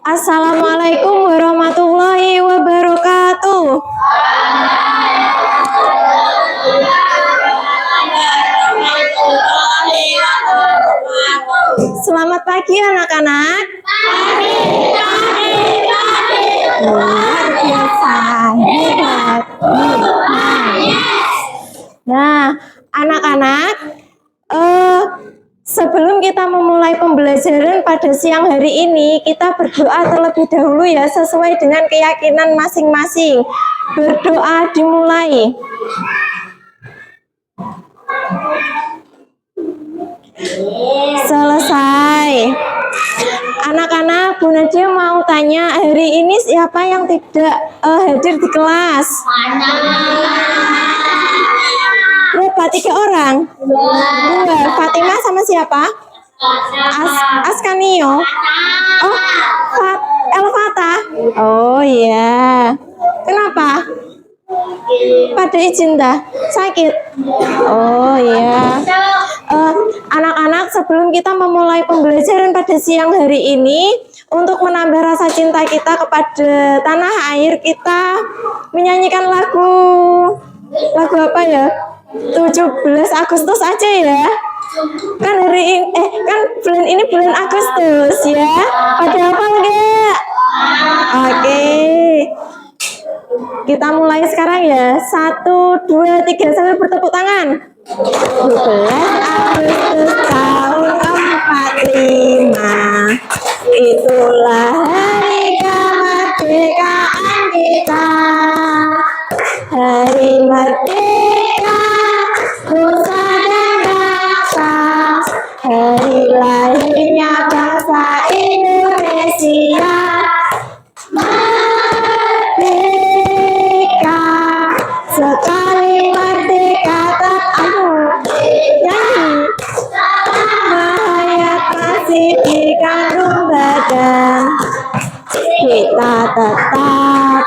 Assalamualaikum warahmatullahi wabarakatuh. Selamat pagi anak-anak. Luar biasa, hebat. Nah, anak-anak, sebelum kita memulai pembelajaran pada siang hari ini, kita berdoa terlebih dahulu ya, sesuai dengan keyakinan masing-masing. Berdoa dimulai. Selesai. Anak-anak, Bu Nadia mau tanya, hari ini siapa yang tidak hadir di kelas? Berapa? 3 orang? 2. Fatimah sama siapa? Askanio. Oh, Elvata. Oh iya. Kenapa? Pada izin dah. Sakit. Oh iya. Anak-anak, sebelum kita memulai pembelajaran pada siang hari ini, untuk menambah rasa cinta kita kepada tanah air, kita menyanyikan lagu apa ya? 17 Agustus aja ya. Kan hari ini kan bulan ini bulan Agustus ya. Pada hafal enggak? Oke. Kita mulai sekarang ya. 1, 2, 3 sambil bertepuk tangan. 12 Agustus tahun 45. Itulah hari kemerdekaan kita. Hari merdeka, nusa dan bangsa. Hari lahirnya bangsa Indonesia. Merdeka, sekali merdeka tak nyanyi. Mayat masih di kandung badan. Kita tetap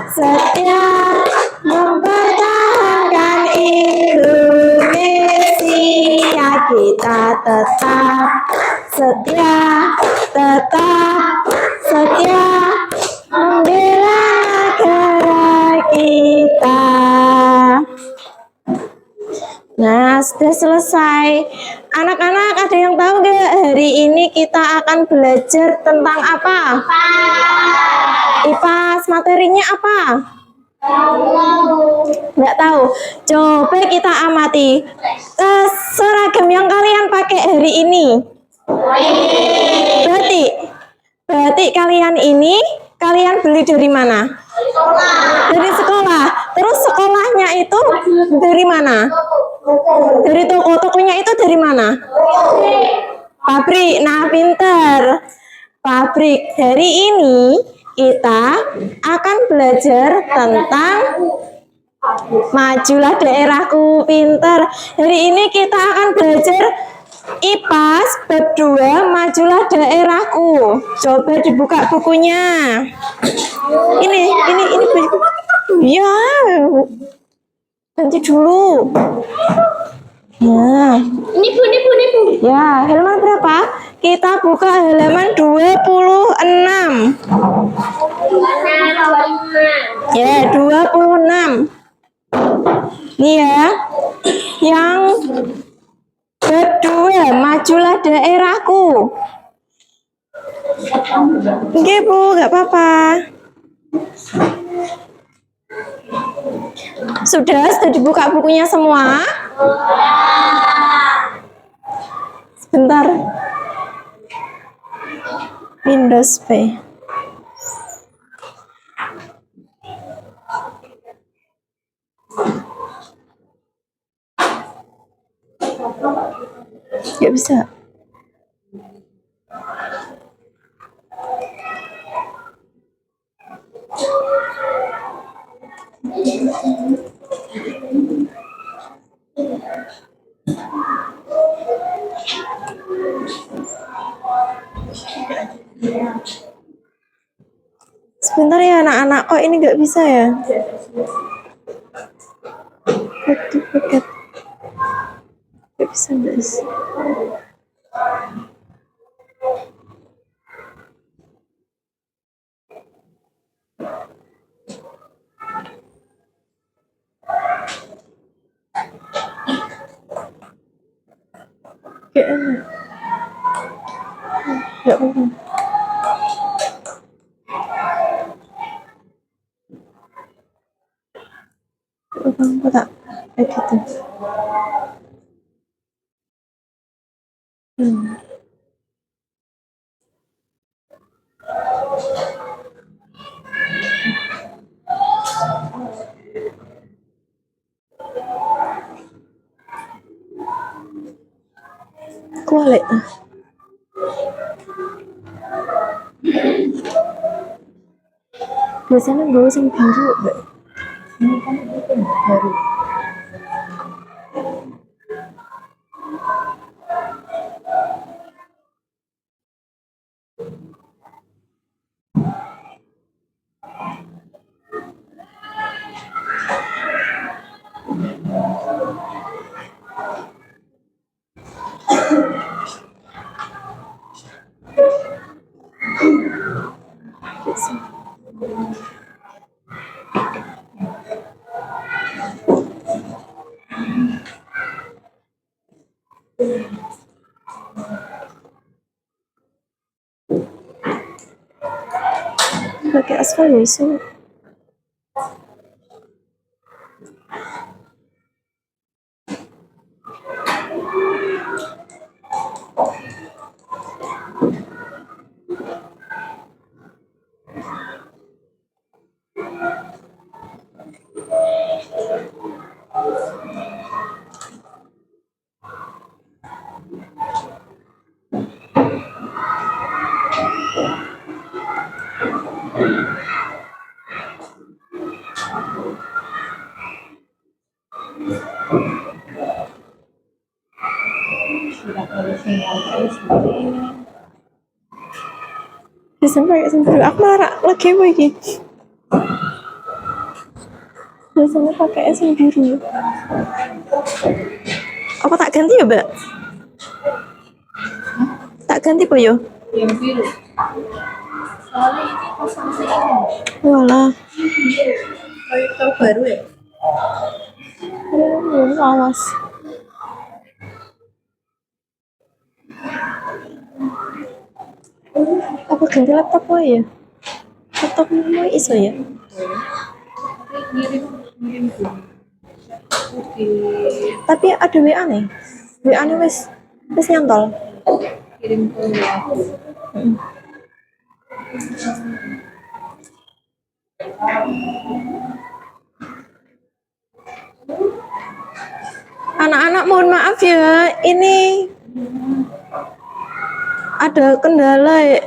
setia mempertahankan Indonesia. Kita tetap setia membela negara kita. Nah, sudah selesai. Anak-anak, ada yang tahu nggak hari ini kita akan belajar tentang apa? IPAS. Materinya apa? Nggak tahu. Coba kita amati seragam yang kalian pakai hari ini. Berarti kalian ini kalian beli dari mana? Dari sekolah. Terus sekolahnya itu dari mana? Dari toko. Tokonya itu dari mana? Pabrik. Nah, pinter. Pabrik. Hari ini kita akan belajar tentang majulah daerahku. Pinter. Hari ini kita akan belajar IPAS bab 2, majulah daerahku. Coba dibuka bukunya. Ini buku. Ya. Ganti dulu. Ya. Ini Bu. Ya, halaman berapa? Kita buka halaman 26. Ya, 26. Ini ya. Yang bab 2, majulah daerahku. Oke Bu, nggak apa-apa. Sudah dibuka bukunya semua? Sebentar. Windows P. Nggak bisa. Sebentar ya anak-anak, kok ini nggak bisa ya? bisa guys. Kayaknya nggak apa-apa. Apa tak kayak gitu. Kualik ah. Biasanya gue sing biru, Mbak. Ini kan itu baru. Pakai aspal ya iso. Sudah kalau sinyal terus seperti ini. Biasanya pakai sing biru. Aku malah lagi apa iki? Biasanya pakai sing biru. Apa tak ganti ya, Mbak? Tak ganti apa yo? Yang biru. Soalnya ini pasang ini. Walah. Kayak terbaru ya. Lawas. Apa ganti laptop wae ya? Laptop mau iso ya? Ngirim dulu. Oke. Tapi ada WA nih. WA nih wis nyantol. Kirim ke aku. Anak-anak mohon maaf ya, ini ada kendala ya.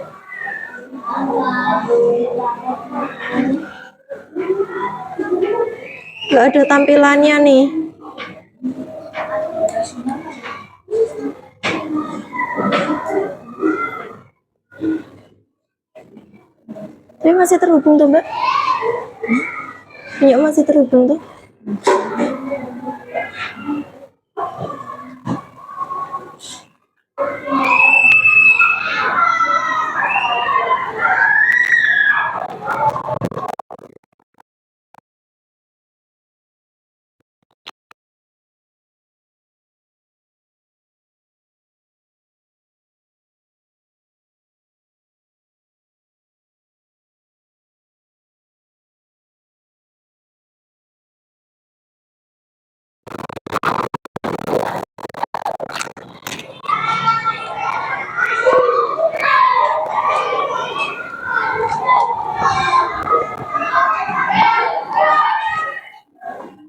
Gak ada tampilannya nih. Tapi masih terhubung tuh, Mbak? Iya, masih terhubung tuh.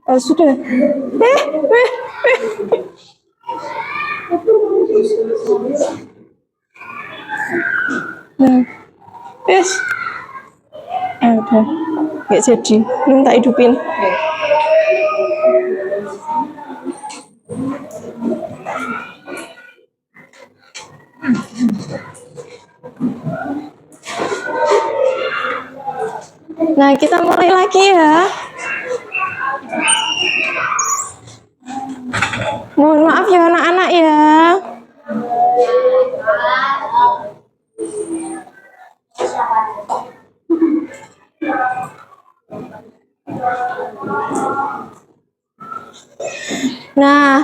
Oh, sudah. Nah, yes. Udah. Gak jadi. Minta hidupin. Nah, kita mulai lagi ya. Mohon maaf ya anak-anak ya. Nah,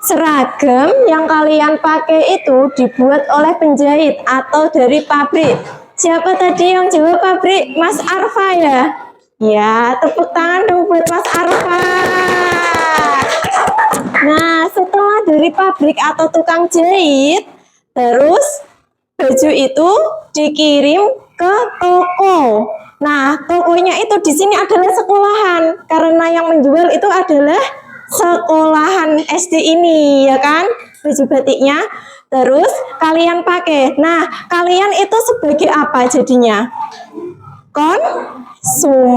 seragam yang kalian pakai itu dibuat oleh penjahit atau dari pabrik. Siapa tadi yang jawab pabrik? Mas Arfa ya? Ya, tepuk tangan dong buat Mas Arfa. Nah, setelah dari pabrik atau tukang jahit, terus baju itu dikirim ke toko. Nah, tokonya itu di sini adalah sekolahan karena yang menjual itu adalah sekolahan SD ini, ya kan? Baju batiknya. Terus kalian pakai. Nah, kalian itu sebagai apa jadinya? Konsumen,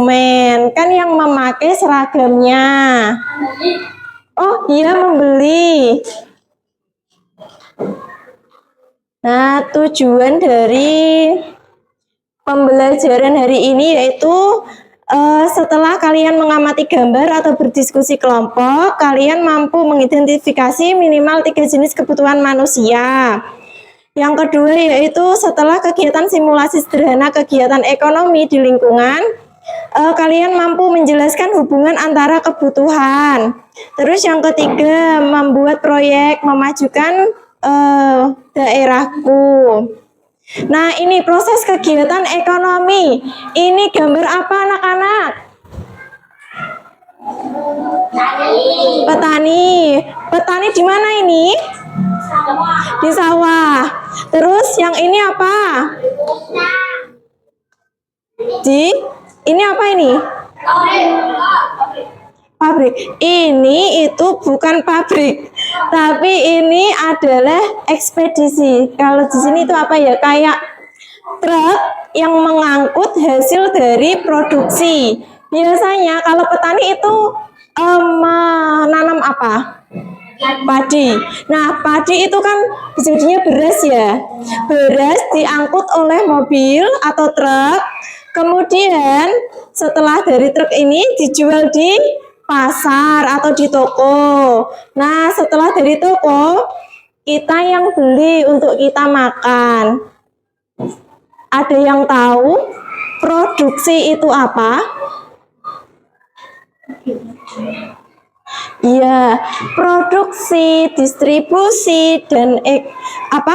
kan yang memakai seragamnya. Oh, dia membeli. Nah, tujuan dari pembelajaran hari ini yaitu setelah kalian mengamati gambar atau berdiskusi kelompok, kalian mampu mengidentifikasi minimal 3 jenis kebutuhan manusia. Yang kedua yaitu setelah kegiatan simulasi sederhana kegiatan ekonomi di lingkungan, kalian mampu menjelaskan hubungan antara kebutuhan. Terus yang ketiga, membuat proyek memajukan daerahku. Nah, ini proses kegiatan ekonomi. Ini gambar apa anak-anak? Petani. Petani di mana ini? Di sawah. Terus yang ini apa? Ini apa ini? Pabrik. Ini itu bukan pabrik, tapi ini adalah ekspedisi. Kalau di sini itu apa ya? Kayak truk yang mengangkut hasil dari produksi. Biasanya kalau petani itu menanam apa? Padi. Nah, padi itu kan jadinya beras ya. Beras diangkut oleh mobil atau truk. Kemudian setelah dari truk ini dijual di pasar atau di toko. Nah, setelah dari toko, kita yang beli untuk kita makan. Ada yang tahu produksi itu apa? Iya, produksi, distribusi, dan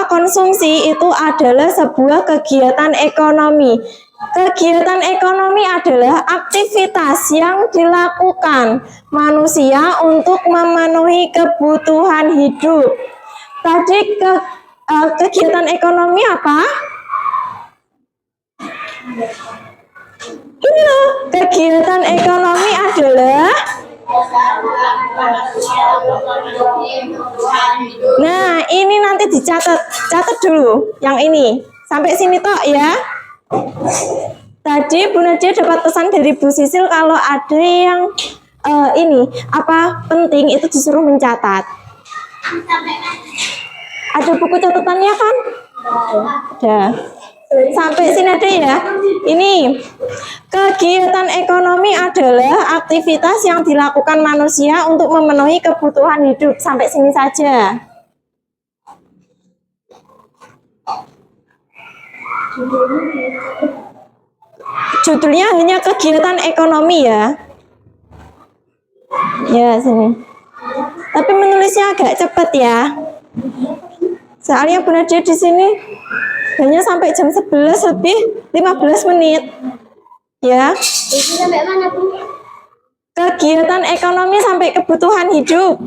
konsumsi itu adalah sebuah kegiatan ekonomi. Kegiatan ekonomi adalah aktivitas yang dilakukan manusia untuk memenuhi kebutuhan hidup. Tadi kegiatan ekonomi apa? Ini loh, kegiatan ekonomi adalah nah, ini nanti dicatat. Catat dulu yang ini. Sampai sini toh ya. Tadi Bu Nadia dapat pesan dari Bu Sisil kalau ada yang penting itu disuruh mencatat. Ada buku catatannya kan? Ada. Sampai sini ada ya. Ini kegiatan ekonomi adalah aktivitas yang dilakukan manusia untuk memenuhi kebutuhan hidup. Sampai sini saja. Judulnya hanya kegiatan ekonomi ya. Ya, sini. Tapi menulisnya agak cepat ya. Soalnya Bu Nadia di sini hanya sampai jam 11 lebih 15 menit. Ya. Sampai mana, Bu? Kegiatan ekonomi sampai kebutuhan hidup.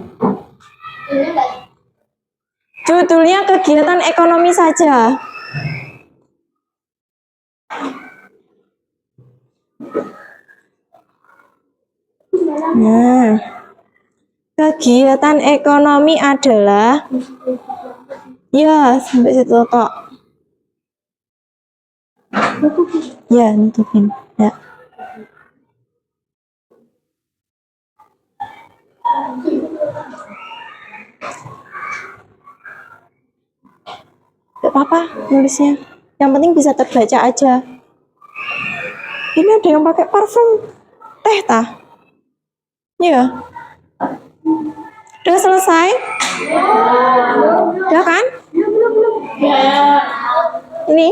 Judulnya kegiatan ekonomi saja. Nah, kegiatan ekonomi adalah ya sampai situ kok. Ya, nutupin. Ya. Gak apa-apa nulisnya. Yang penting bisa terbaca aja. Ini ada yang pakai parfum teh tah? Iya. Udah selesai? Udah kan? Ini.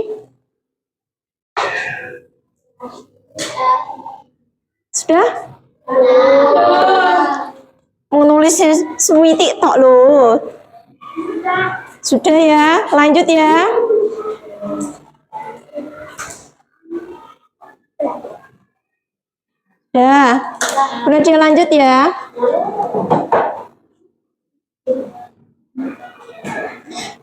Sudah? Mau nulis suwiti tok loh. Sudah ya, lanjut ya. Dah, udah dia lanjut ya.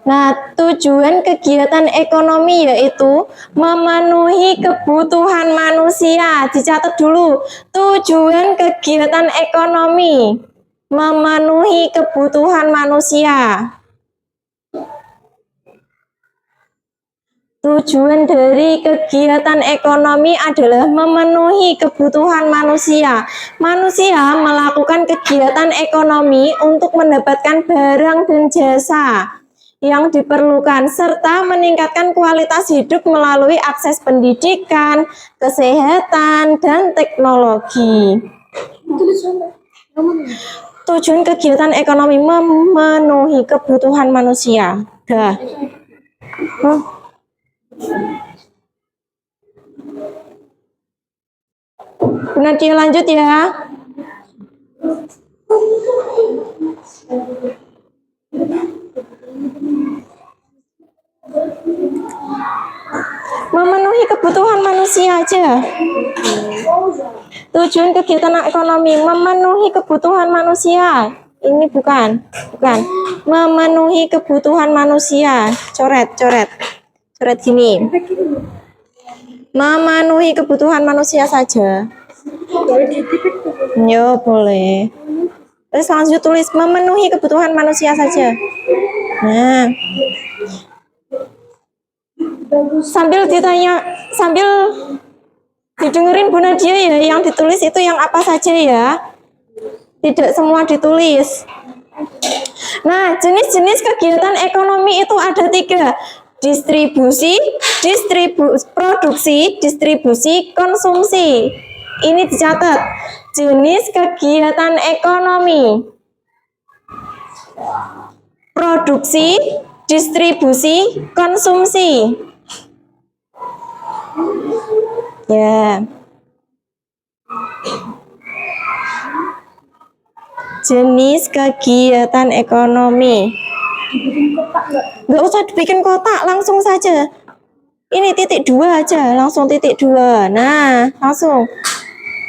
Nah, tujuan kegiatan ekonomi yaitu memenuhi kebutuhan manusia. Dicatat dulu, tujuan kegiatan ekonomi memenuhi kebutuhan manusia. Tujuan dari kegiatan ekonomi adalah memenuhi kebutuhan manusia. Manusia melakukan kegiatan ekonomi untuk mendapatkan barang dan jasa yang diperlukan serta meningkatkan kualitas hidup melalui akses pendidikan, kesehatan, dan teknologi. Tujuan kegiatan ekonomi memenuhi kebutuhan manusia. Dah. Nanti lanjut ya. Memenuhi kebutuhan manusia aja. Tujuan kegiatan ekonomi memenuhi kebutuhan manusia. Ini bukan. Memenuhi kebutuhan manusia. Coret gini. Memenuhi kebutuhan manusia saja. Ya boleh. Terus langsung tulis memenuhi kebutuhan manusia saja. Nah, sambil didengerin Bu Nadia ya, yang ditulis itu yang apa saja ya. Tidak semua ditulis. Nah, jenis-jenis kegiatan ekonomi itu ada 3. Produksi, distribusi, konsumsi. Ini dicatat. Jenis kegiatan ekonomi. Produksi, distribusi, konsumsi. Ya. Jenis kegiatan ekonomi. Nggak usah dibikin kotak, langsung saja. Ini titik 2 aja, langsung titik 2. Nah, langsung.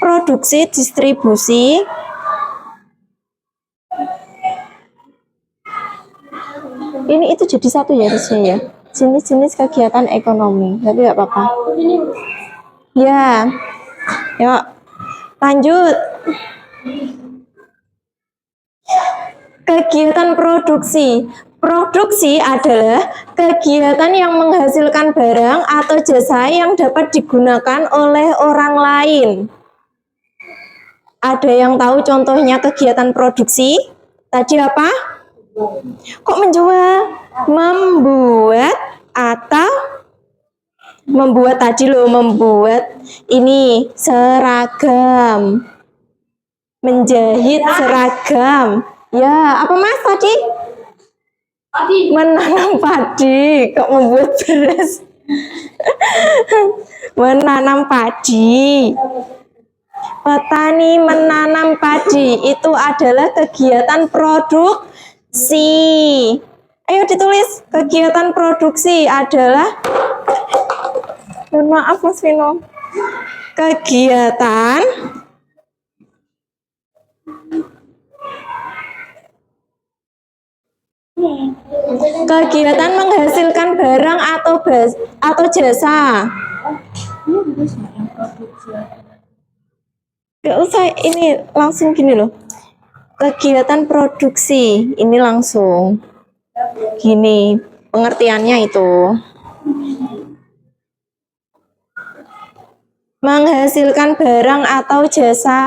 Produksi, distribusi. Ini itu jadi satu ya harusnya ya. Jenis-jenis kegiatan ekonomi. Tapi nggak apa-apa. Ya. Yuk. Lanjut. Kegiatan produksi. Produksi adalah kegiatan yang menghasilkan barang atau jasa yang dapat digunakan oleh orang lain. Ada yang tahu contohnya kegiatan produksi? Tadi apa? Kok menjual? Membuat atau membuat tadi loh, membuat ini seragam. Menjahit seragam. Ya, apa Mas tadi? Menanam padi. Kok membuat beras? Menanam padi. Petani menanam padi itu adalah kegiatan produksi. Ayo ditulis, kegiatan produksi adalah, mohon maaf Mas Vino, kegiatan menghasilkan barang atau jasa. Gak usah, ini langsung gini loh. Kegiatan produksi, ini langsung gini pengertiannya itu. Menghasilkan barang atau jasa.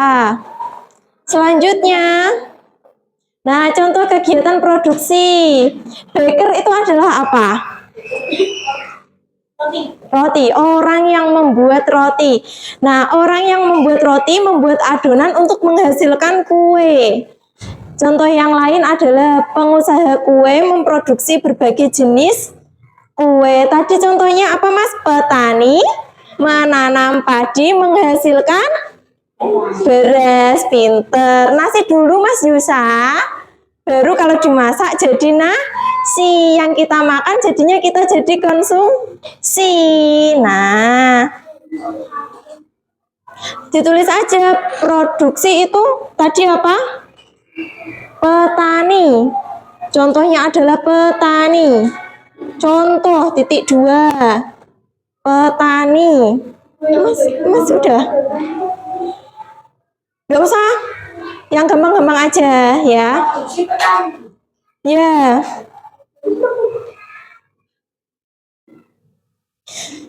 Selanjutnya, nah contoh kegiatan produksi. Baker itu adalah apa? Roti. Orang yang membuat roti. Nah, orang yang membuat roti membuat adonan untuk menghasilkan kue. Contoh yang lain adalah pengusaha kue memproduksi berbagai jenis kue. Tadi contohnya apa Mas? Petani menanam padi menghasilkan beras. Pinter. Nasi dulu Mas Yusa. Baru kalau dimasak jadi nasi. Yang kita makan jadinya kita jadi konsumsi. Nah, ditulis aja produksi itu tadi apa? Petani. Contohnya adalah petani. Contoh titik 2. Petani. Mas sudah. Gak usah. Yang gampang-gampang aja ya. Ya.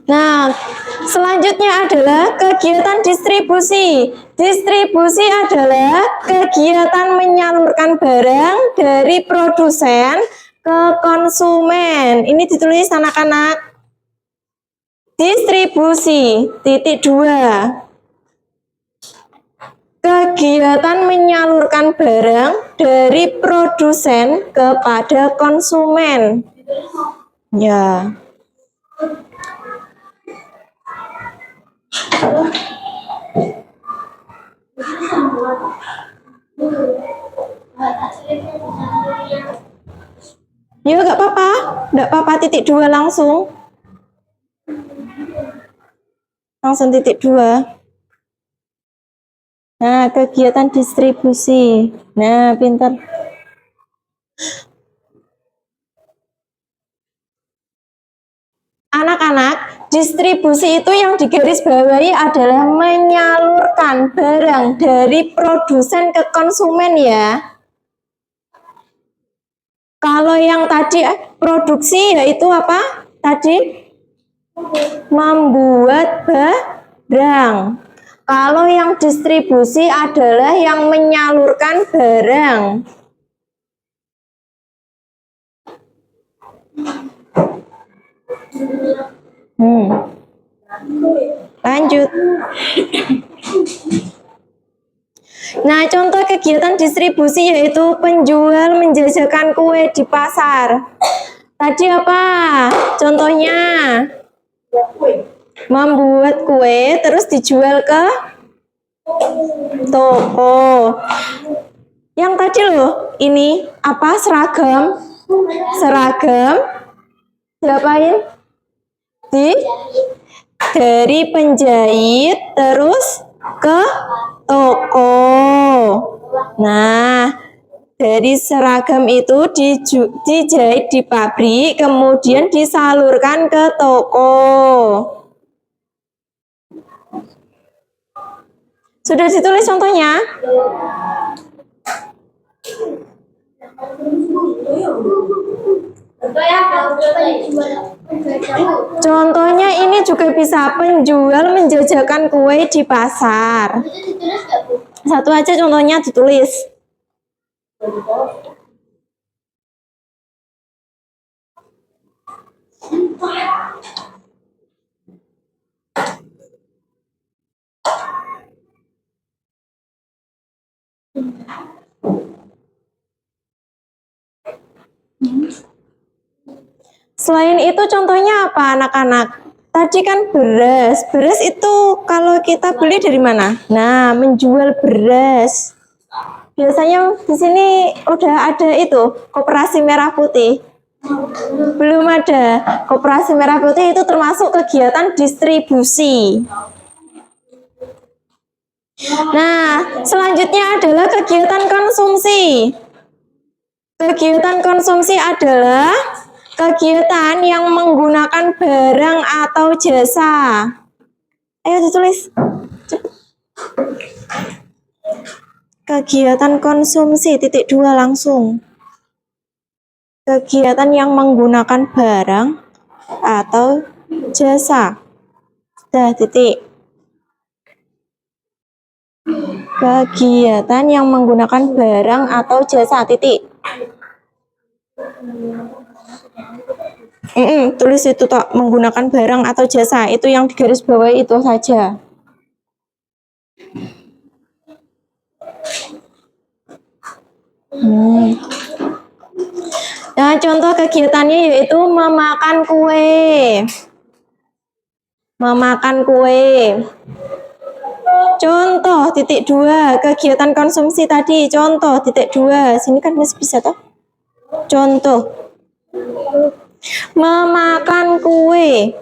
Nah, selanjutnya adalah kegiatan distribusi. Distribusi adalah kegiatan menyalurkan barang dari produsen ke konsumen. Ini ditulis anak-anak. Distribusi, titik 2. Kegiatan menyalurkan barang dari produsen kepada konsumen. Ya. Ya nggak apa-apa, nggak apa-apa titik 2 langsung. Langsung titik 2. Nah, kegiatan distribusi. Nah, pintar. Anak-anak, distribusi itu yang digarisbawahi adalah menyalurkan barang dari produsen ke konsumen ya. Kalau yang tadi produksi yaitu apa? Tadi membuat barang. Kalau yang distribusi adalah yang menyalurkan barang. Lanjut. Nah, contoh kegiatan distribusi yaitu penjual menjajakan kue di pasar. Tadi apa? Contohnya membuat kue terus dijual ke toko. Yang tadi loh, ini apa? Seragam. Seragam. Diapain? Dari penjahit terus ke toko. Nah, dari seragam itu dijahit di pabrik, kemudian disalurkan ke toko. Sudah ditulis contohnya? Contohnya ini juga bisa penjual menjajakan kue di pasar. Satu aja contohnya ditulis. Selain itu contohnya apa anak-anak? Tadi kan beras. Beras itu kalau kita beli dari mana? Nah, menjual beras. Biasanya di sini udah ada itu, Koperasi Merah Putih. Belum ada. Koperasi Merah Putih itu termasuk kegiatan distribusi. Nah, selanjutnya adalah kegiatan konsumsi. Kegiatan konsumsi adalah kegiatan yang menggunakan barang atau jasa. Ayo ditulis. Kegiatan konsumsi titik 2 langsung. Kegiatan yang menggunakan barang atau jasa. Sudah titik. Kegiatan yang menggunakan barang atau jasa titik. Tulis itu tak menggunakan barang atau jasa, itu yang digarisbawahi itu saja. Nah, contoh kegiatannya yaitu memakan kue. Memakan kue. Contoh titik 2, kegiatan konsumsi tadi. Contoh titik 2. Sini kan masih bisa toh? Contoh. Memakan kue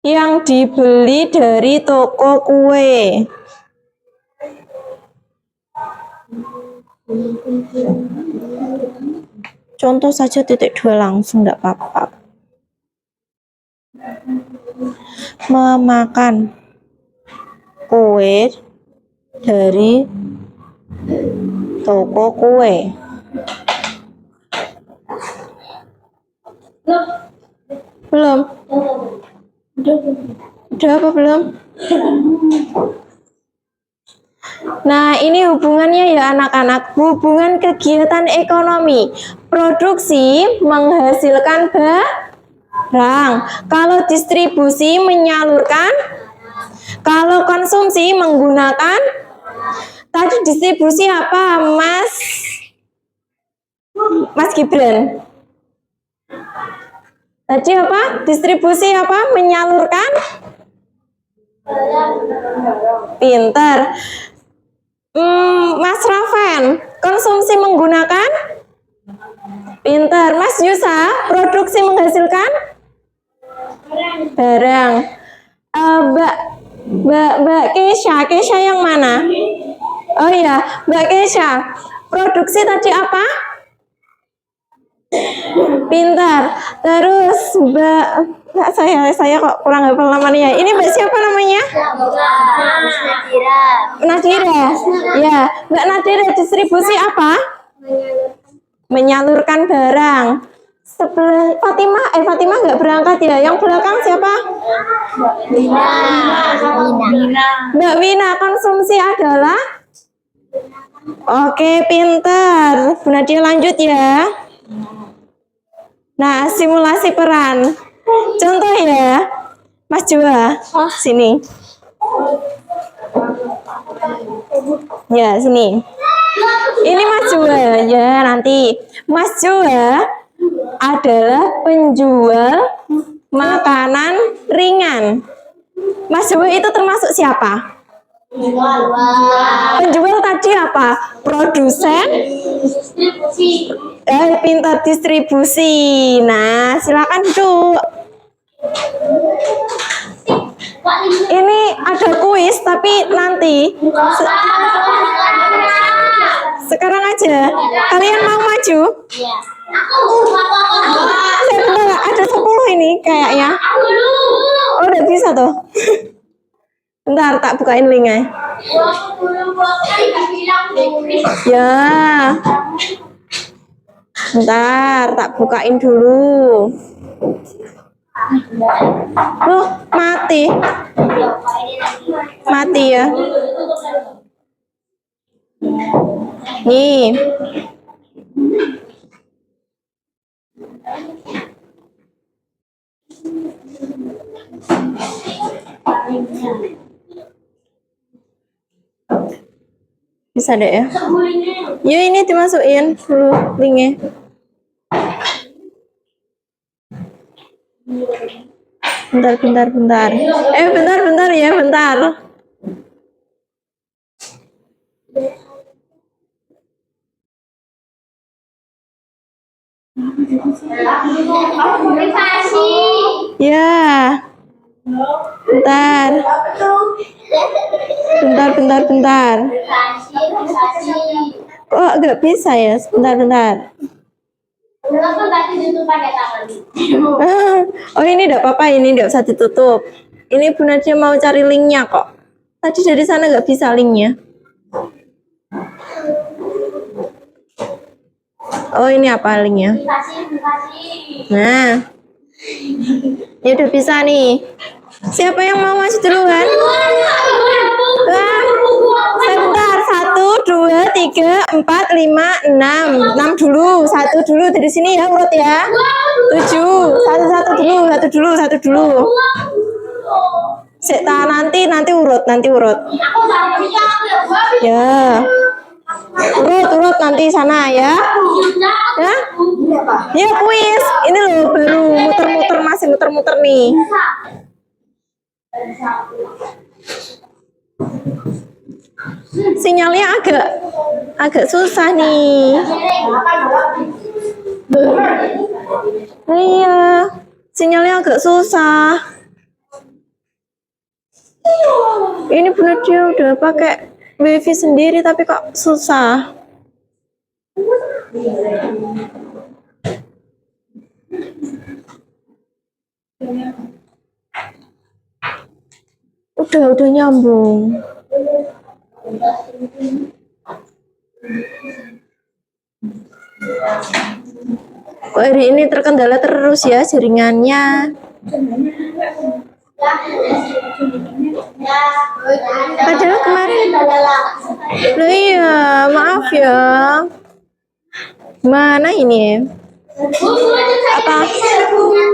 yang dibeli dari toko kue. Contoh saja titik 2 langsung, enggak apa-apa. Memakan kue dari toko kue. Belum? Udah apa belum? Nah, ini hubungannya ya anak-anak, hubungan kegiatan ekonomi. Produksi menghasilkan barang. Kalau distribusi menyalurkan. Kalau konsumsi menggunakan. Tadi distribusi apa, Mas Gibran? Tadi apa? Distribusi apa? Menyalurkan? Pintar. Mas Rafen, konsumsi menggunakan? Pintar. Mas Yusa, produksi menghasilkan? Barang. Mbak Kesha yang mana? Oh iya, Mbak Kesha, produksi tadi apa? Pintar. Terus Mbak saya kok kurang hafal namanya. Ini Mbak siapa namanya? Nadira. Ya, Mbak Nadira, distribusi apa? Menyalurkan barang. Sebelah Fatimah nggak berangkat ya. Yang belakang siapa? Mbak Wina, konsumsi adalah? Oke, pintar. Bu Nadia lanjut ya. Nah, simulasi peran. Contoh ya, Mas Joa, sini. Ya, sini. Ini Mas Joa ya, nanti. Mas Joa adalah penjual makanan ringan. Mas Joa itu termasuk siapa? Penjual tadi apa? Produsen? Pintar, distribusi. Nah, silakan duduk. Ini ada kuis, tapi nanti sekarang aja. Kalian mau maju? Saya ada 10 ini kayaknya. Oh, udah bisa tuh. Bentar, tak bukain linknya. Ya. Bentar, tak bukain dulu. Loh, mati. Mati ya. Nih. Bisa deh ya. Yuk, ini dimasukin dulu linknya. Bentar. Bentar ya, bentar. Ya. Bentar. Kok nggak bisa ya? Bentar. Oh, ini enggak apa-apa, ini enggak usah ditutup. Ini Bu Nadia mau cari linknya kok. Tadi dari sana nggak bisa linknya. Oh, ini apa linknya? Nah, ya udah bisa nih. Siapa yang mau masuk duluan? Sebentar, 1, 2, 3, 4, 5, 6 dulu, 1 dulu dari sini ya, urut ya. 7, 1 dulu. Sik ta, nanti urut, Aku sama dia aku ya gua. ya. Urut nanti sana ya. Ya? Ya kuis. Ini loh baru muter-muter, masih muter-muter nih. Sinyalnya agak susah nih. Iya, sinyalnya agak susah. Ini bener dia udah pakai wifi sendiri tapi kok susah. Udah nyambung. Kok hari ini terkendala terus ya jaringannya. Padahal kemarin. Loh iya, maaf ya. Mana ini? Apa?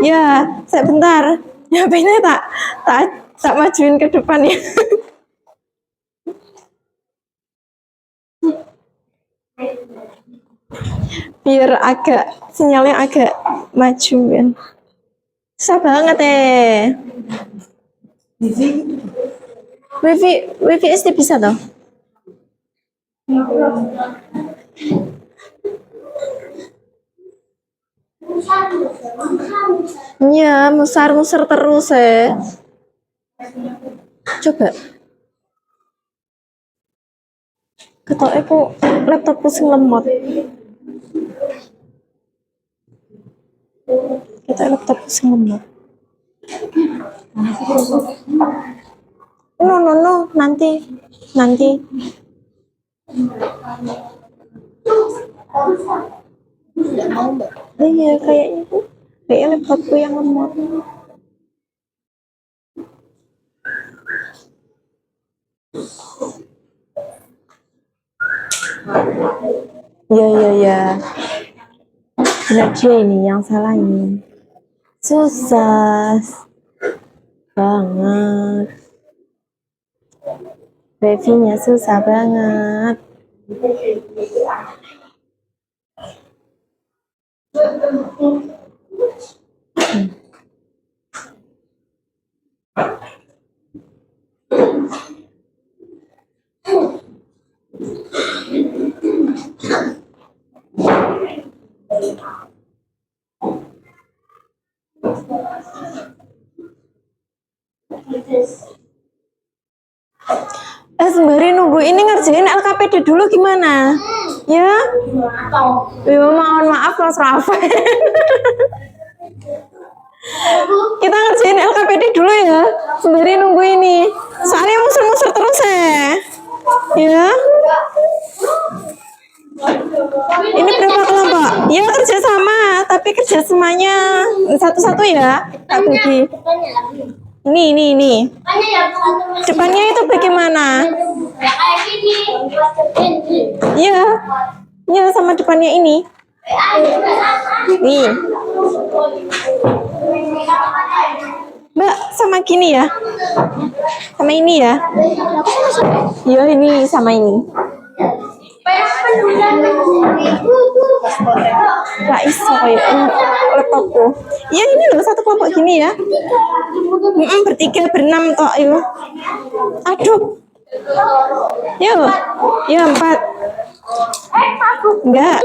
Ya, sebentar. Ya, ini tak majuin ke depan ya. Biar sinyalnya agak maju ya. Susah banget Wifi SD bisa toh? Iya, musar-musar terus Coba. Ketoknya kok laptopku sing lemot. Kita laptopku sing lemot. No, nanti. Iya, kayaknya laptopku yang lemot. Ya. Benar dia ini yang salah ini. Susah banget. Wifi-nya susah banget. Sembari nunggu ini ngerjain LKPD dulu gimana? Ya? Ya mohon maaf Mas Rafael. Kita ngerjain LKPD dulu ya. Sembari nunggu ini. Soalnya muser-muser terus ya. Ini berapa kelompok? Ya kerja sama, tapi kerja semuanya satu-satu ya. Tak bagi. Ini. Depannya itu bagaimana? Iya, sama depannya ini. Nih. Mbak, sama gini ya? Sama ini ya? Iya, ini sama ini. Gak iso kayak laptopku. Ya ini loh satu kelompok gini ya. Bertiga berenam toh yuk. Aduh. Yuk. Ya 4. Enggak.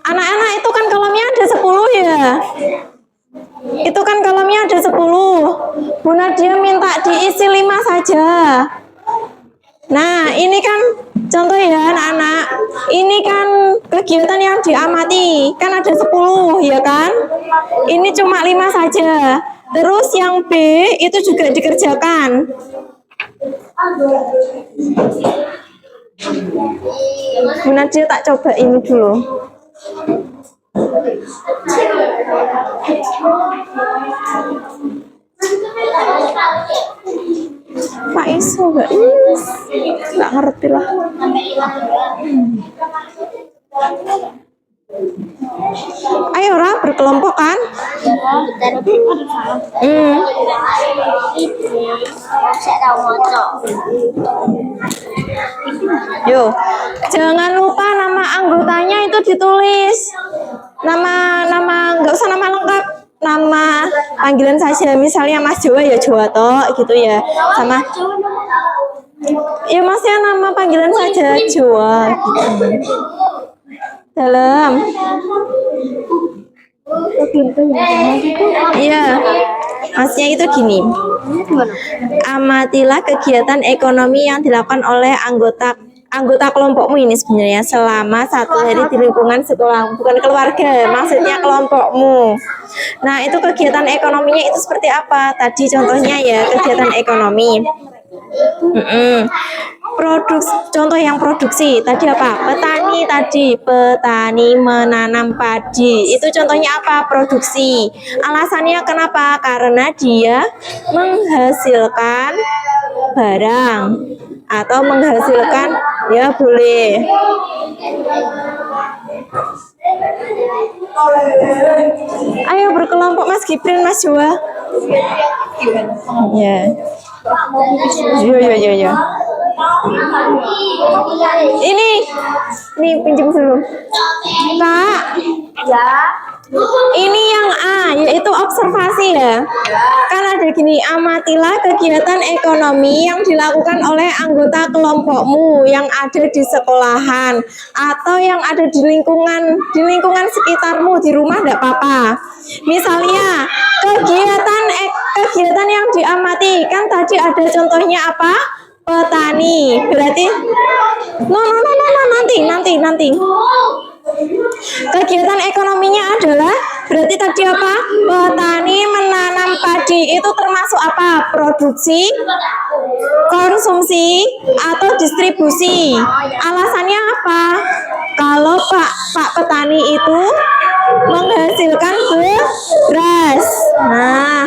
Anak-anak itu kan kolomnya ada 10 ya. Itu kan kolomnya ada 10. Bu Nadia minta diisi 5 saja. Nah, ini kan contoh ya anak-anak. Ini kan kegiatan yang diamati. Kan ada 10 ya kan? Ini cuma 5 saja. Terus yang B itu juga dikerjakan. Bu Nadia tak coba ini dulu. Pak Iso gak? Gak ngerti lah. Ayo Ra, berkelompok kan? Saya tahu moco. Yo, jangan lupa nama anggotanya itu ditulis. Nama nggak usah nama lengkap, nama panggilan saja. Misalnya Mas Jawa ya Jawa toh gitu ya. Sama ya maksudnya nama panggilan saja Jawa gitu. Dalam. Iya. Maksudnya itu gini. Amatilah kegiatan ekonomi yang dilakukan oleh anggota kelompokmu ini sebenarnya selama 1 hari di lingkungan sekolah, bukan keluarga, maksudnya kelompokmu. Nah, itu kegiatan ekonominya itu seperti apa? Tadi contohnya ya, kegiatan ekonomi. Contoh yang produksi tadi apa? Petani menanam padi. Itu contohnya apa? Produksi. Alasannya kenapa? Karena dia menghasilkan barang atau menghasilkan ya boleh. Ayo berkelompok Mas Gibran, Mas Jawa. Ya. Yo. Ini pinjam dulu. Kak. Ya. Ini yang A, yaitu observasi ya. Kan ada gini, amatilah kegiatan ekonomi yang dilakukan oleh anggota kelompokmu yang ada di sekolahan atau yang ada di lingkungan sekitarmu, di rumah enggak apa-apa. Misalnya, kegiatan yang diamati, kan tadi ada contohnya apa? Petani. Berarti nanti. Kegiatan ekonominya adalah berarti tadi apa? Petani menanam padi. Itu termasuk apa? Produksi, konsumsi, atau distribusi. Alasannya apa? Kalau Pak petani itu menghasilkan beras. Nah,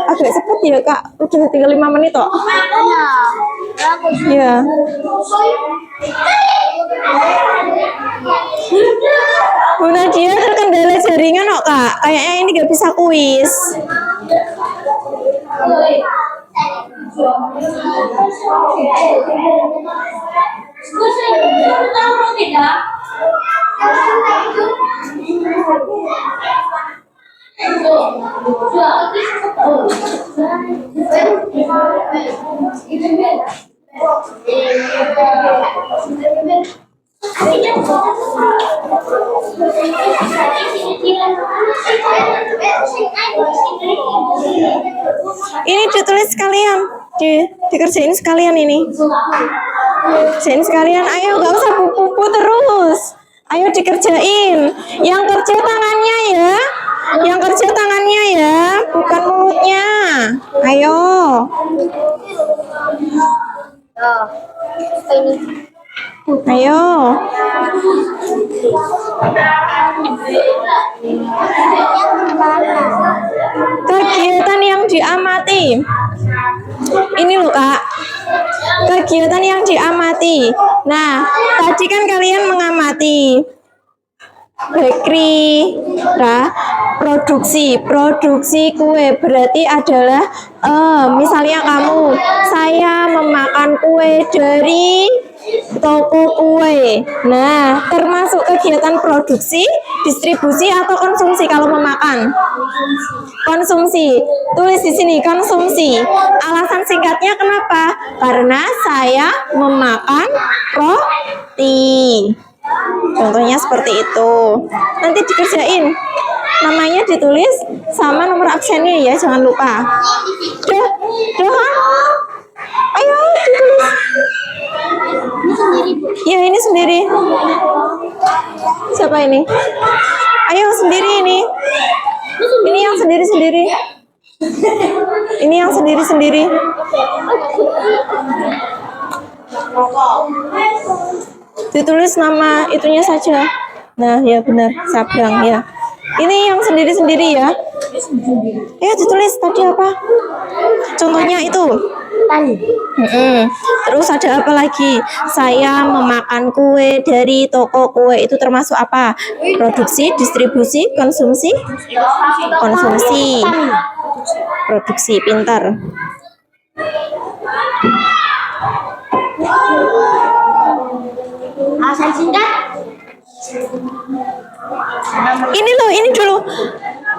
agak cepet ya Kak, udah tinggal 5 menit kok. Iya. Bu Nadia terkendala jaringan kok Kak, kayaknya ini gak bisa kuis. Ini ditulis sekalian, dikerjain sekalian ini. Kerjain sekalian, ayo gak usah pupu terus. Ayo dikerjain. Yang kerja tangannya ya. Yang kerja tangannya ya, bukan mulutnya. Ayo. Ayo. Kegiatan yang diamati. Ini loh Kak. Kegiatan yang diamati. Nah, tadi kan kalian mengamati bakery, produksi kue berarti adalah misalnya saya memakan kue dari toko kue. Nah, termasuk kegiatan produksi, distribusi atau konsumsi kalau memakan? Konsumsi. Tulis di sini konsumsi. Alasan singkatnya kenapa? Karena saya memakan roti. Contohnya seperti itu. Nanti dikerjain. Namanya ditulis sama nomor absennya ya, jangan lupa. Dohan. Ayo ditulis. Ya ini sendiri. Siapa ini? Ayo sendiri ini. Ini yang sendiri-sendiri. Ini yang sendiri-sendiri. Ditulis nama itunya saja. Nah, ya benar, Sabrang ya. Ini yang sendiri-sendiri ya. Ya ditulis tadi apa? Contohnya itu. petani. Terus ada apa lagi? Saya memakan kue dari toko kue, itu termasuk apa? Produksi, distribusi, konsumsi? Konsumsi. Produksi, pintar. Alasan singkat. Ini loh, ini dulu.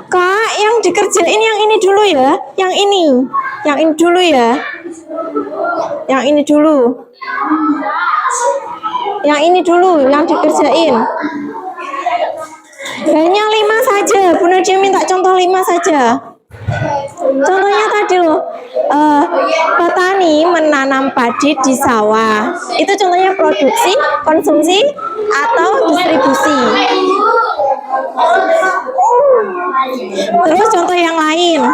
Kak, yang dikerjain yang ini dulu ya. Yang ini. Yang ini dulu ya. Yang ini dulu. Yang ini dulu yang dikerjain. Hanya 5 saja. Bu Nadia minta contoh 5 saja. Contohnya tadi loh, petani menanam padi di sawah. Itu contohnya produksi, konsumsi, atau distribusi. Terus contoh yang lain,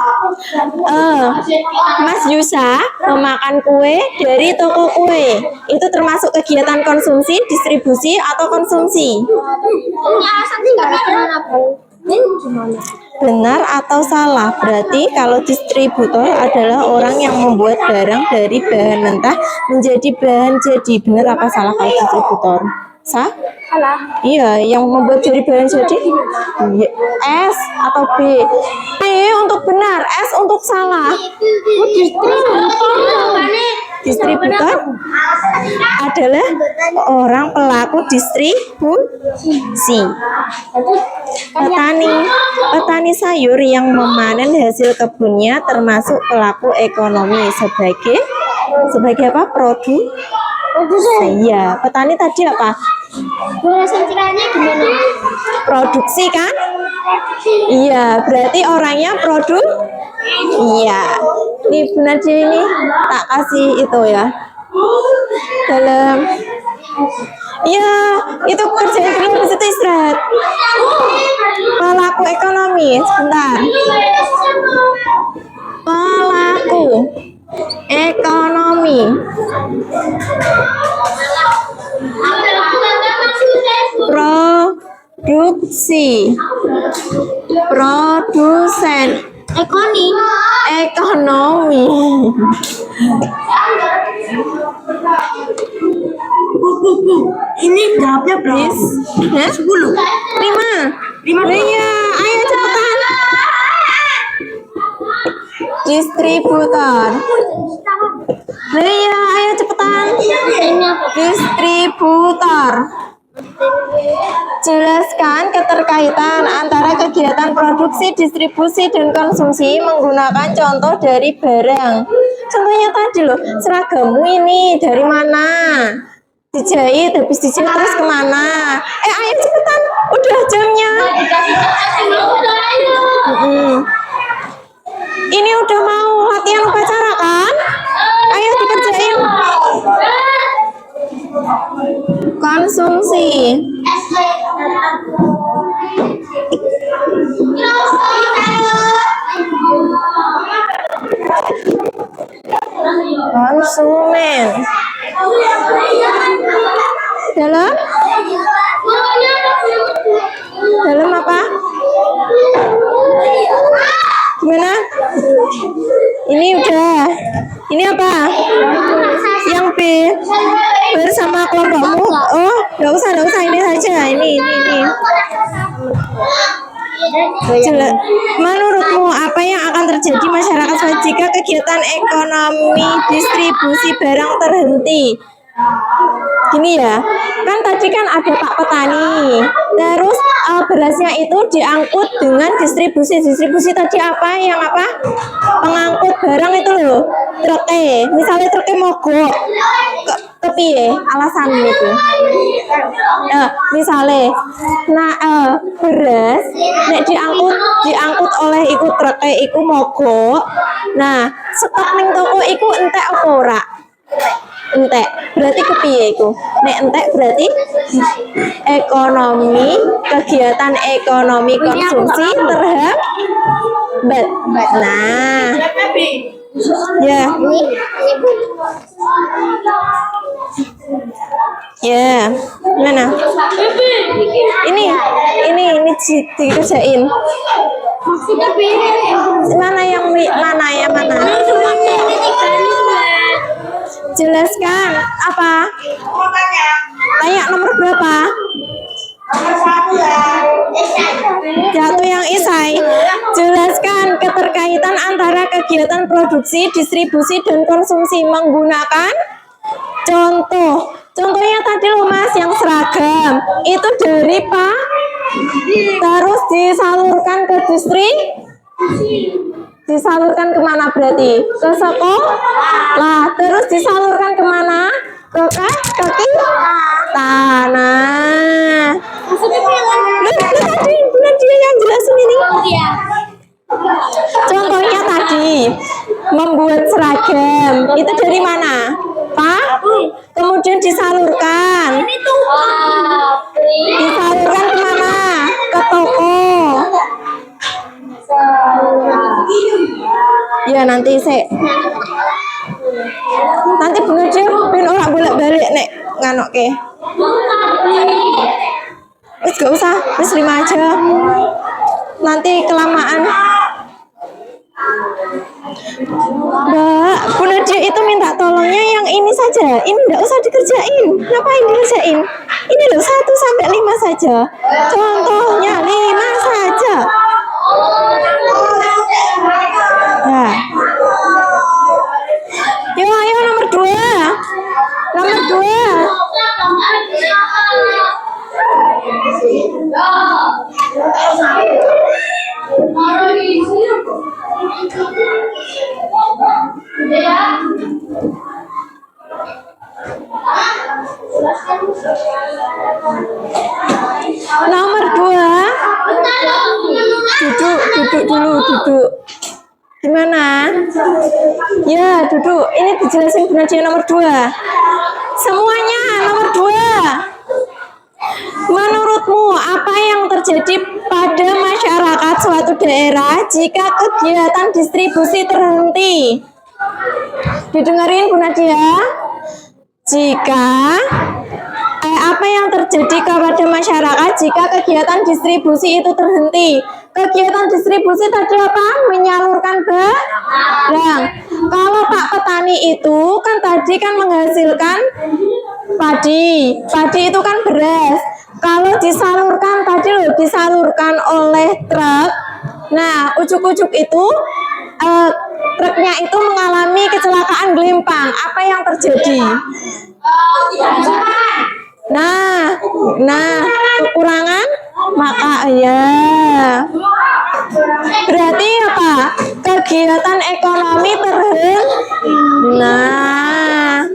Mas Yusa memakan kue dari toko kue. Itu termasuk kegiatan konsumsi, distribusi, atau konsumsi? Ini alasan singkat gimana, Bu? Ini gimana? Benar atau salah? Berarti kalau distributor adalah orang yang membuat barang dari bahan mentah menjadi bahan jadi. Benar apa salah kalau distributor? Sah? Salah. Iya, yang membuat jadi bahan jadi. Iya. S atau B? B untuk benar, S untuk salah. Distributor adalah orang pelaku distribusi. Petani sayur yang memanen hasil kebunnya termasuk pelaku ekonomi sebagai apa? Iya, petani tadi apa? Alasan singkatnya gimana? Produksi kan? Iya, berarti orangnya Iya. Ini benar sih, ini tak kasih itu ya. Dalam. Iya, itu kerjain dulu habis itu istirahat. Pelaku ekonomi, sebentar. Pelaku ekonomi. Produksi. Produsen. Ekonomi. Ini jawabnya berapa? 10. 5. Iya, ayo cepetan. Distributor. Iya, ayo cepetan. Distributor. Jelaskan keterkaitan antara kegiatan produksi, distribusi, dan konsumsi menggunakan contoh dari barang. Contohnya tadi loh, seragammu ini dari mana? Dijahit, habis dijahit terus kemana? Ayo cepetan, udah jamnya. Ini udah mau latihan upacara kan? Ayo dikerjain. Konsumsi. Konsumen. Dalam apa? Gimana? Ini udah. Ini apa? Yang B. Bersama kelompokmu. Oh, nggak usah. Ini saja. Ini. Menurutmu apa yang akan terjadi masyarakat jika kegiatan ekonomi distribusi barang terhenti? Gini ya, kan tadi kan ada Pak Petani, terus berasnya itu diangkut dengan distribusi tadi apa? Yang apa? Pengangkut barang itu loh, truknya. Misalnya truknya mogok, kepiye alasan itu? Misalnya, beras, nek diangkut oleh ikut truknya, iku mogok. Nah, stok ning toko iku entek apa ora? Entek, berarti kepiye iku? Nek entek berarti kegiatan ekonomi konsumsi terhambat. Nah, ya. Ya, mana? Ini dikerjain. Mana? Jelaskan apa? Tanya nomor berapa? Jatuh yang isai. Jelaskan keterkaitan antara kegiatan produksi, distribusi, dan konsumsi menggunakan contoh. Contohnya tadi loh Mas yang seragam. Itu dari Pak. Terus disalurkan ke disalurkan kemana berarti? Ke sekolah. Terus disalurkan kemana? Ke tanah. Lu tadi benar dia yang jelasin ini. Contohnya tadi membuat seragam itu dari mana? Pak? Kemudian disalurkan. Disalurkan kemana? Ke toko. Ya nanti bener dia ben ora bolak-balik nek nganoke. Wis gak usah, wis 5 aja. Nanti kelamaan. Mbak, Bu Nadia itu minta tolongnya yang ini saja. Ini enggak usah dikerjain. Ngapain dikerjain? Ini loh 1 sampai 5 saja. Contohnya 5 saja. Nah. Ayo nomor 2. Nomor 2. Nomor 2. Duduk. Gimana? Ya, duduk. Ini dijelasin benar nomor 2. Semuanya nomor 2. Menurutmu apa yang terjadi pada masyarakat suatu daerah jika kegiatan distribusi terhenti? Didengarin Bu Nadia? Apa yang terjadi kepada masyarakat jika kegiatan distribusi itu terhenti? Kegiatan distribusi tadi apa? Menyalurkan barang. Kalau Pak petani itu kan tadi kan menghasilkan padi. Padi itu kan beras. Kalau disalurkan tadi loh, disalurkan oleh truk. Nah, ujuk-ujuk itu truknya itu mengalami kecelakaan gelimpang. Apa yang terjadi? Nah, kekurangan maka ya. Berarti apa? Kegiatan ekonomi terhenti. Nah,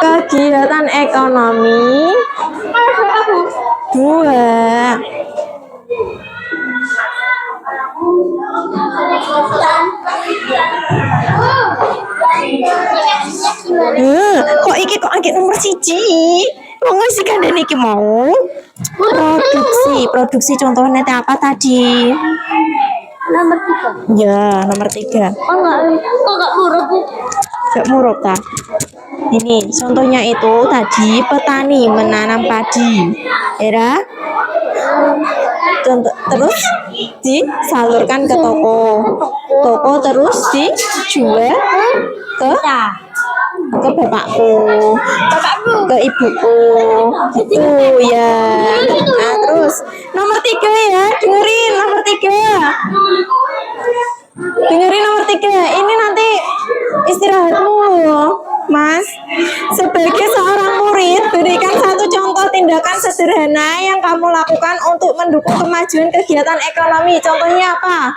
kegiatan ekonomi 2. Kok angkat nomor 1? Wong wis kandhane iki mau. Produksi contohnya apa tadi? Nomor 3. Ya, nomor 3. Kok enggak murah, Bu? Gak murah ta? Ini contohnya itu tadi petani menanam padi. Ya. Terus disalurkan ke toko. Toko terus dijual ke bapakku, ke ibuku, itu ya. Nah, terus nomor 3 ya, dengerin nomor 3. Ini nanti istirahatmu loh, Mas. Sebagai seorang murid, berikan 1 contoh tindakan sederhana yang kamu lakukan untuk mendukung kemajuan kegiatan ekonomi. Contohnya apa?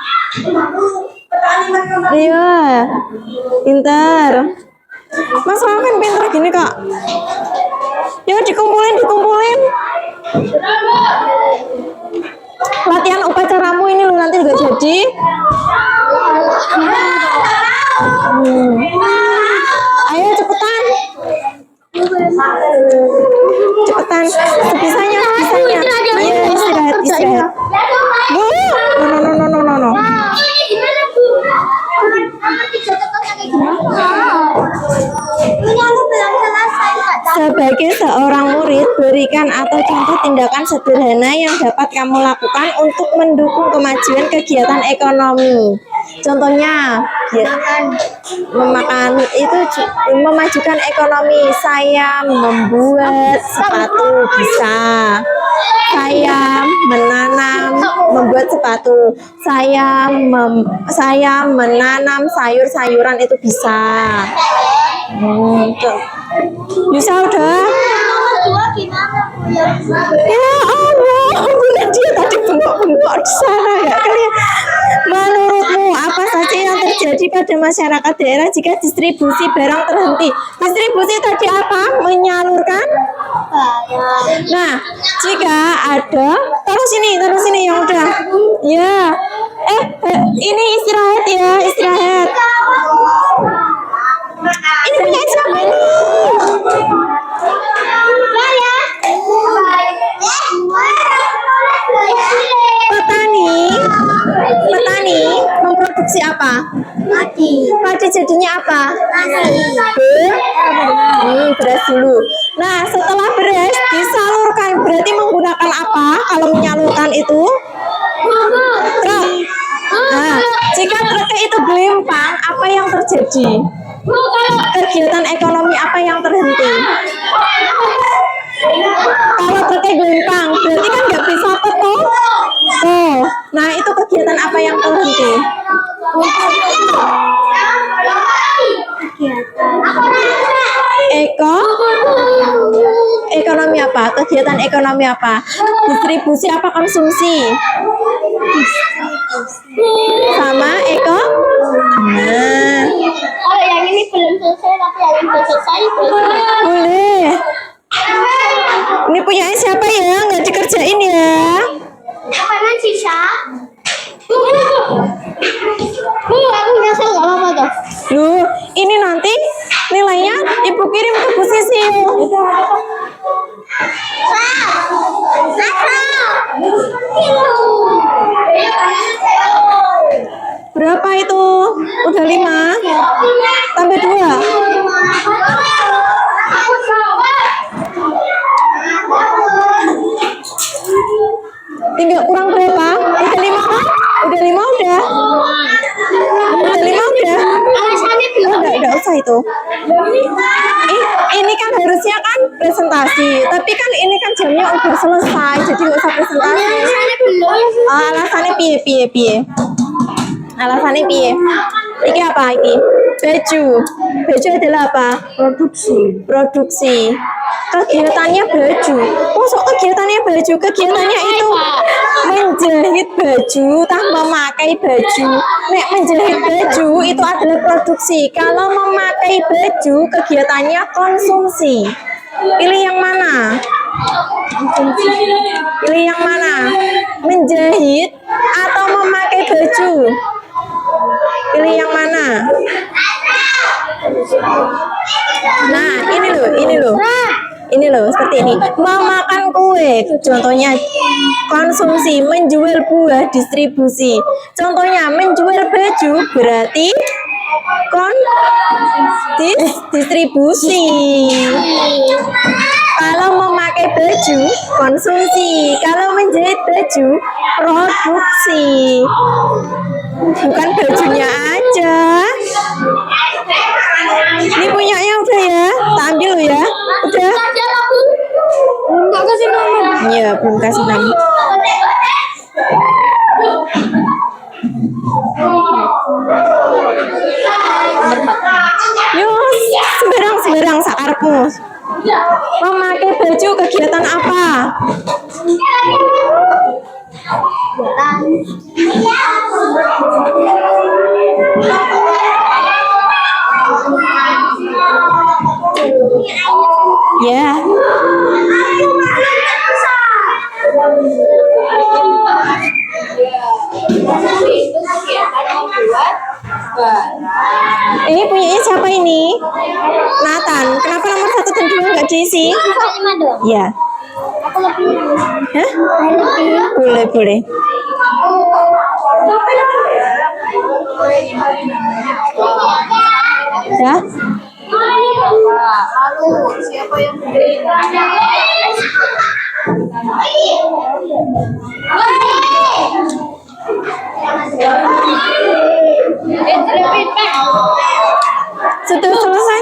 Iya, pintar. Mas Raven pintar gini kak. Ya dikumpulin. Latihan upacaramu ini lo nanti juga jadi. Ayo cepetan. Sebisanya. Iya istirahat. Bu, no. Sebagai seorang murid, berikan atau contoh tindakan sederhana yang dapat kamu lakukan untuk mendukung kemajuan kegiatan ekonomi. Contohnya, ya, memakan itu memajukan ekonomi. Saya membuat sepatu bisa. Saya menanam membuat sepatu. Saya menanam sayur-sayuran itu bisa. Tuh. Bisa udah. Ya Allah, bener dia tadi bengok-bengok di sana ya kalian. Menurutmu apa saja yang terjadi pada masyarakat daerah jika distribusi barang terhenti? Distribusi tadi apa? Menyalurkan. Nah, jika ada terus ini yang udah. Ya. Ini istirahat ya, istirahat. Ini punya siapa ini? Petani memproduksi apa? Padi jadinya apa? Beras dulu. Nah, setelah beras disalurkan berarti menggunakan apa? Kalau menyalurkan itu truk. Nah, jika truknya itu gelimpang, apa yang terjadi? Kegiatan ekonomi apa yang terhenti? Kalau truknya gelimpang, berarti kan nggak bisa potong. Oh, nah itu kegiatan apa yang terhenti? Ekonomi apa? Kegiatan ekonomi apa? Distribusi apa konsumsi? Sama Nah, Kalau yang ini belum selesai, tapi yang ini sudah selesai boleh. Ini punya siapa ya? Nggak dikerjain ya? Apaan sisa? Aku nyesel gak apa-apa tuh. Loh, ini nanti nilainya ibu kirim ke Bu Sisil. Berapa itu? Udah 5? Tambah 2? Tinggal kurang berapa? Udah 5 kan? Udah 5 udah? Udah 5 udah? Alasannya belum. Enggak usah itu. Ini kan harusnya kan presentasi, tapi kan ini kan jamnya udah selesai, jadi nggak usah presentasi. Alasannya belum. Alasannya piye? Alasannya piye? Iki apa iki? Baju. Baju adalah apa? Produksi. Kegiatannya baju. Masuk kegiatannya baju. Kegiatannya itu menjahit baju, memakai baju. Nek menjahit baju itu adalah produksi. Kalau memakai baju kegiatannya konsumsi. Pilih yang mana? Pilih yang mana? Menjahit atau memakai baju? Pilih yang mana? Nah, ini loh, seperti ini. Memakan kue, contohnya konsumsi. Menjual buah, distribusi. Contohnya menjual baju berarti distribusi. Kalau memakai baju, konsumsi. Kalau menjahit baju, produksi. Bukan bajunya aja. Ini punyanya udah ya, tak ambil lo ya. Udah. Enggak kasih nama. Iya, belum kasih nama. Yuk, sembarang sakarepmu. Memakai baju kegiatan apa? Ya. Ini punyanya siapa ini? Nathan. Kenapa nomor 1 dan 2 nggak diisi? Ya. Aku lebih. Hah? Boleh. Ya. Lalu siapa yang beli? Sudah selesai.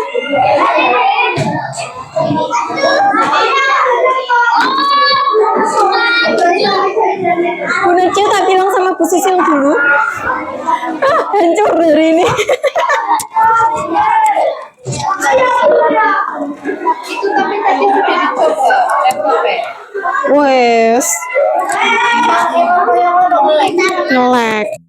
Bu Najwa tak bilang sama Bu Sisil dulu. Hancur dari ini. Itu tapi tadi sudah dicoba laptopnya. Wes, ngelek.